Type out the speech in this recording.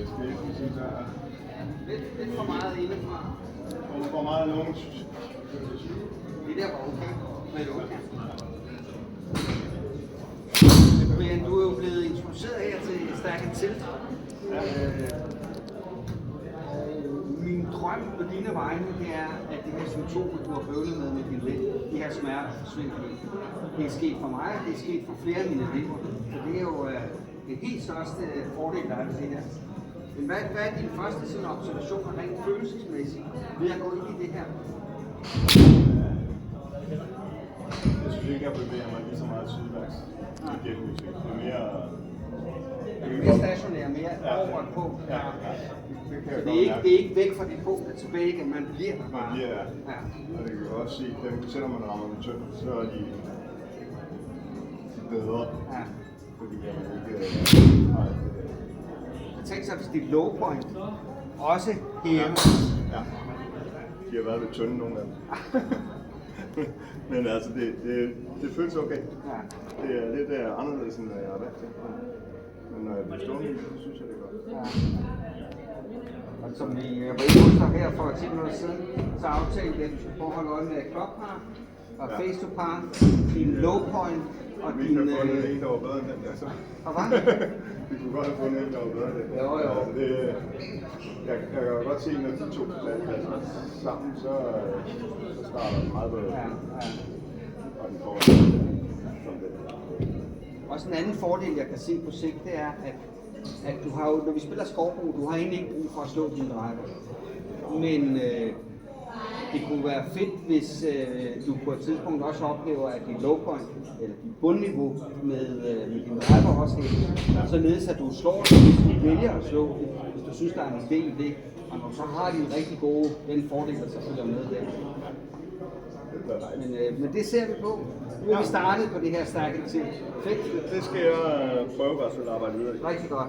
skæbnen, synes jeg. Lidt for meget indefra. For meget lungt. Det der var okay. Men det okay. Men du er jo blevet introduceret her til Stærk & Tilt. Min drøm på dine vegne, det er, at de her symptomer, du har bøvlet med din læg, de her smerter forsvinder helt. Det er sket for mig, og det er sket for flere af mine elever. Så det er jo det helt største fordel, der er ved det her. Men hvad er din første sådan, observation rent følelsesmæssigt ved at gå ind i det her? Jeg synes ikke, jeg bevæger mig lige så meget sydværks i genmusik. Det er mere stationær, mere over på. Ja. Så det er ikke væk fra dit punkt, tilbage igen, man bliver der bare. Man bliver der. Ja. Og det kan du også se, dem, selvom man rammer med tynd, så er de bedre. Ja. Fordi man ikke har det. Jeg tænker så, hvis dit low point også hæver. Ja. De har været lidt tynde nogle af dem. Men altså, det føles okay. Ja. Det er lidt anderledes, end jeg har været til. Men når jeg bliver stående, så synes jeg, det er godt. Ja. Og som vi var inde på her for 10 minutter siden, så aftalte vi, at du skulle forholde øje med clock-par og face-to-par, din low point og vi din... kunne have fundet en, der var bedre end den der, så. Og hvad? Vi kunne godt have fundet en, der var bedre end den. Jo. Altså, jeg kan jo godt se, når de to pladser sammen, så starter den meget bedre. Ja. Og den får som det. Også en anden fordel, jeg kan se på sigt, det er, at du har jo, når vi spiller skovbrug, du har egentlig ikke brug for at slå dine driver. Men det kunne være fedt, hvis du på et tidspunkt også oplever, at dit low point, eller dit bundniveau med din driver også hæver, således at du slår det, hvis du vælger at slå det, hvis du synes, der er en idé i det. Og når så har de en rigtig gode, den fordel, der selvfølgelig er med der. Men det ser vi på. Nu er vi startet på det her Stærk & Tilt. Fedt. Det skal jeg prøve at arbejde videre i. Rigtig godt.